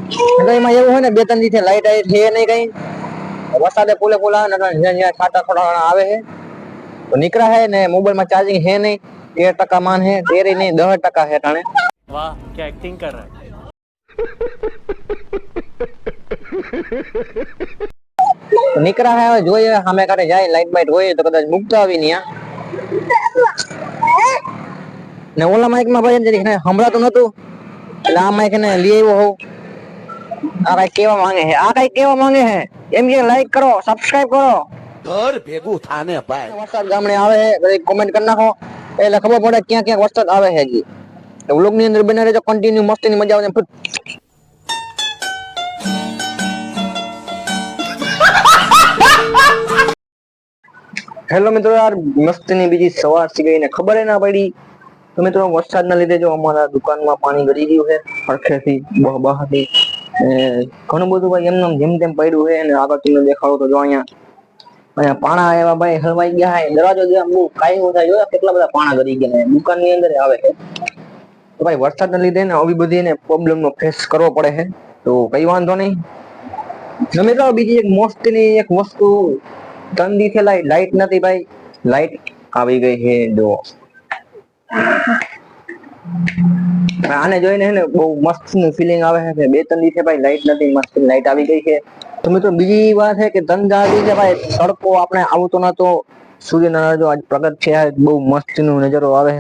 એટલે એમાં એવું હોય ને 2-3 દિવસે લાઈટ આવી છે નહીં કઈ વરસાદે ફૂલે ફૂલા છાટા થોડા આવે છે તો નીકળા है ને मोबाइल में चार्जिंग है नहीं 13% मान है 13 नहीं 10% है ठाणे वाह क्या एक्टिंग कर रहा है तो નીકળા है જોઈએ સામે કાઢે જાય લાઈટ બાઈટ હોય તો કદાચ મુકતા આવી ને ને ઓલા માઈક માં ભાઈ જરી સંભળાતું નતું એટલે આ માઈક ને લઈ આવ્યો હોઉં આ કઈ કેવા માંગે છે એમ કે લાઈક કરો સબસ્ક્રાઇબ કરો ઘર ભેગું થાને ભાઈ વરસાદ ગામડે આવે છે કોમેન્ટ કરી નાખો એટલે ખબર પડે ક્યાં ક્યાં વરસાદ આવે છે હજી વ્લોગ ની અંદર બને રહેજો કન્ટિન્યુ મસ્તી ની મજા આવે હેલો મિત્રો યાર મસ્તી ની બીજી સવાર સી ગઈ ને ખબર ના પડી તો મિત્રો વરસાદના લીધે જો અમારા દુકાનમાં પાણી ગળી ગયું છે સરખેથી બહાથી ઘણું બધું ભાઈ એમને જેમ તેમ પડ્યું છે અને આગળ તમને દેખાડો તો જો અહીંયા પાણા એવા ભાઈ હલવાઈ ગયા છે દરવાજો બહુ કાયમ થાય જોયા કેટલા બધા પાણા ગળી ગયા દુકાન ની અંદર આવે છે તો ભાઈ વરસાદના લીધે ને આવી બધી ને પ્રોબ્લેમ નો ફેસ કરવો પડે છે તો કઈ વાંધો નહીં મિત્રો બીજી એક મોસ્ટની એક વસ્તુ ગંદી છે લાઈટ નથી ભાઈ લાઈટ આવી ગઈ છે જો આને જોઈને હે ને બહુ મસ્ત નું ફીલિંગ આવે છે 2-3 દિવસે ભાઈ લાઈટ નથી મસ્ત લાઈટ આવી ગઈ છે તો મિત્રો બીજી વાત છે કે ધંધારી છે ભાઈ તડકો આપણે આવતો નતો સૂર્યનારાયણ જો આજ પ્રગટ છે બહુ મસ્ત નું નજારો આવે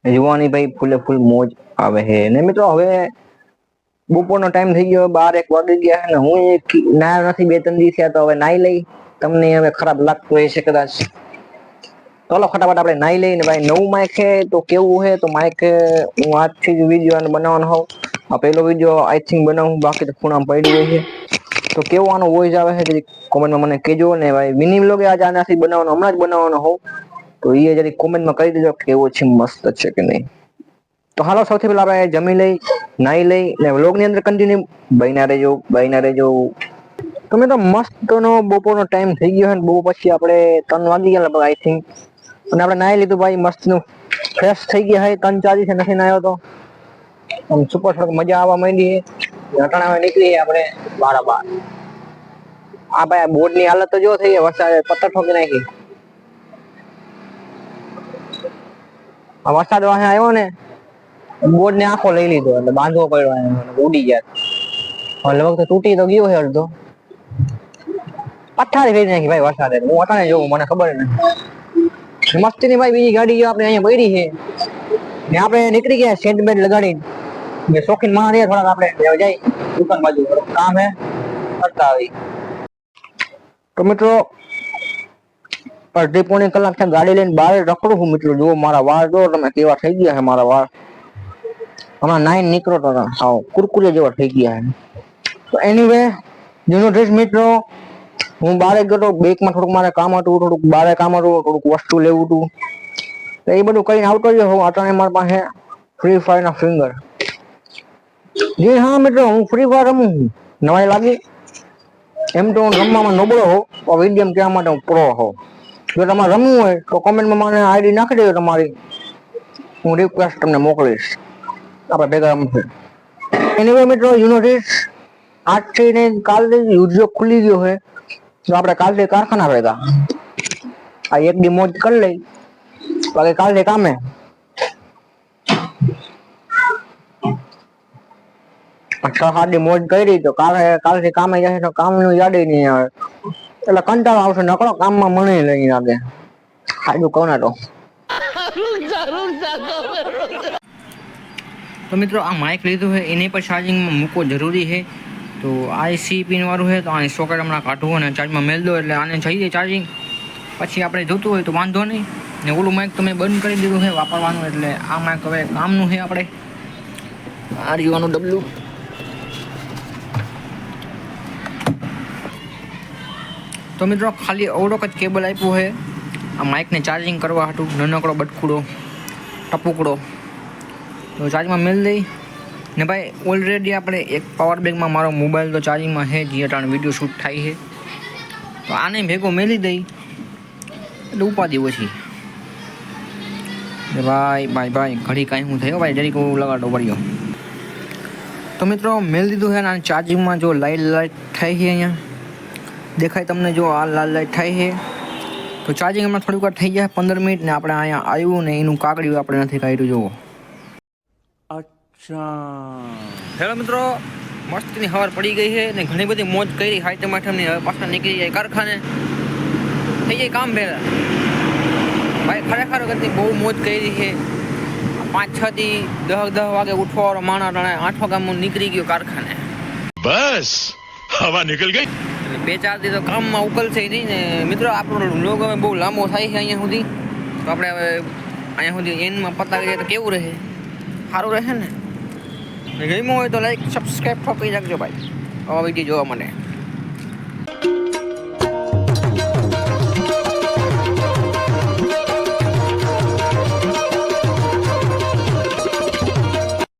છે જોવાની ભાઈ ફૂલે ફૂલ મોજ આવે છે ને મિત્રો હવે બપોરનો ટાઈમ થઈ ગયો 12-1 વાગી ગયા ને હું નાયો નથી 2-3 દિવસે તો હવે નાઈ લઈ તમને હવે ખરાબ લાગતું હોય છે કદાચ ચલો ફટાફટ આપણે નાઈ લઈને ભાઈ નવું માઇક છે તો કેવું છે તો માઇક હું આજથી જ વિડીયો બનાવવાનો હોઉં આ પહેલો વિડીયો આઈ થિંક બનાવું બાકી તો ખૂણામાં પડ્યું હોય છે તો કેવો આનો વોઇસ આવે છે જરી કોમેન્ટમાં મને કહેજો ને ભાઈ મિની વ્લોગ આજે આનાથી બનાવવાનો હમણાં જ બનાવવાનો હોઉં તો એ જરી કોમેન્ટમાં કહી દેજો કેવો છે મસ્ત છે કે નહીં તો હાલો સૌથી પહેલા આપણે જમી લઈ નાઈ લઈ ને વ્લોગ ની અંદર કન્ટિન્યુ બહીના રહેજો તો મેં તો મસ્ત નો બપોરનો ટાઈમ થઈ ગયો ને બહુ પછી આપણે 3 વાગી ગયા લગભગ આઈ થિંક અને આપણે નાઈ લીધું ભાઈ મસ્ત નું ફ્રેશ થઈ ગયા હે 3-4 દિવસે નથી નાયો તો આમ સુપર થોડુંક મજા આવવા માંડી ઘટાણા નીકળી આપણે 12 આ ભાઈ બોર્ડ ની હાલત તો જો થઈ વરસાદે પથ્થર ઠોકી નાખી આ વરસાદ વાહે આવ્યો ને બોર્ડ ને આખો લઈ લીધો એટલે બાંધવો પડ્યો ઉડી ગયા લગભગ તો તૂટી તો ગયો છે અડધો પથ્થારી ફેરી નાખી ભાઈ વરસાદે હું અટાણે જોઉં મને ખબર નથી મસ્તી ની ભાઈ બીજી ગાડી આપણે અહીંયા પડી છે ને આપણે નીકળી ગયા સેન્ટ બેન્ટ લગાડી શોખીન માં રહ્યા થોડાક આપણે જાય દુકાન બાજુ કામ હે કરતા આવી તો મિત્રો અડધી પોણી કલાક થી ગાડી લઈને બહાર રખડું છું મિત્રો જુઓ મારા વાળ જો તમે કેવા થઈ ગયા છે મારા વાળ હમણાં નાઈન નીકળો તો હાવ કુરકુરે જેવા થઈ ગયા છે તો એનીવે જૂનો ડ્રેસ મિત્રો હું બારે ગયો બેકમાં થોડુંક મારે કામ હતું થોડુંક બારે કામ હતું થોડુંક વસ્તુ લેવું હતું તો એ બધું કરીને આવતો રહ્યો હું અટાણે મારી પાસે ફ્રી ફાયર ના ફિંગર જી હા મિત્રો હું ફ્રી ફાયર રમું છું નવાઈ લાગી એમ તો હું રમવામાં નબળો હોઉં પણ વિડીયમ કહેવા માટે હું પ્રો હોઉં જો તમારે રમવું હોય તો કોમેન્ટમાં મને આઈડી નાખી દેજો તમારી હું રિક્વેસ્ટ તમને મોકલીશ આપણે ભેગા રમશું એનીવે મિત્રો યુનિટ આજથી ને કાલે યુઝ ખુલી ગયો છે તો આપણે કાલથી કારખાના ભેગા આ એક દી મોજ કરી લઈ બાકી કાલથી કામે સાદી મોજ કરી તો કાલથી કામે જશે તો કામનું યાદ નહીં આવે એટલે કંટાળો આવશે નકળો કામમાં મને લઈ લાગે સાદું કહું ને તો મિત્રો આ માઇક લીધું છે એને પણ ચાર્જિંગમાં મૂકવો જરૂરી છે તો આઈસી પિન વાળું છે તો આને સોકેટ હમણાં કાઢવું અને ચાર્જમાં મેળ દો એટલે આને થઈ જાય ચાર્જિંગ પછી આપણે જોતું હોય તો વાંધો નહીં ને ઓલું માઇક તો મેં બંધ કરી દીધું છે વાપરવાનું એટલે આ માઇક હવે કામનું છે આપણે આ રીવાનું ડબલું તો મિત્રો ખાલી અવડોક જ કેબલ આપ્યું છે આ માઇકને ચાર્જિંગ કરવા હતું નાનકડો બટકુડો ટપુકડો તો ચાર્જમાં મેળ દઈ ને ભાઈ ઓલરેડી આપણે એક પાવર બેંકમાં મારો મોબાઈલ તો ચાર્જિંગમાં છે જે અટાણે વિડીયો શૂટ થાય છે તો આને ભેગો મેલી દઈ એટલે ઉપાધિ ઓછી ભાઈ ઘડી કાંઈ હું થયો ભાઈ જરીક લગાડો પડ્યો તો મિત્રો મેળ દીધું છે અને ચાર્જિંગમાં જો લાઇટ થાય છે અહીંયા દેખાય તમને જો આ લાઇટ થાય છે તો ચાર્જિંગ હમણાં થોડીક વાર થઈ જાય 15 મિનિટ ને આપણે અહીંયા આવ્યું ને એનું કાગળિયું આપણે નથી કાઢ્યું જુઓ. अच्छा હેલો મિત્રો મસ્તની હવાર પડી ગઈ છે ને ઘણી બધી મોજ કરી હાઈ ટમાટરની હવે પાછા નીકળી જાય કારખાને થઈ જાય કામ ભેગા ભાઈ ખરેખર વખતની બહુ મોજ કરી છે 5-6 થી 10 વાગે ઉઠવાનો માણા ટાણે 8 વાગ્યામાં નીકળી ગયો કારખાને बस हवा निकल गई. એટલે 2-4 દી તો કામમાં ઉકલશે નહીં ને મિત્રો આપણો લોગ હવે બહુ લાંબો થાય છે અહીંયા સુધી તો આપણે હવે અહીંયા સુધી એન્ડમાં પતાવી દઈએ તો કેવું રહે સારું રહે ને ગમ્યું હોય તો લાઈક સબસ્ક્રાઈબ કરી રાખજો ભાઈ આવા વિડીયો જોવા માટે.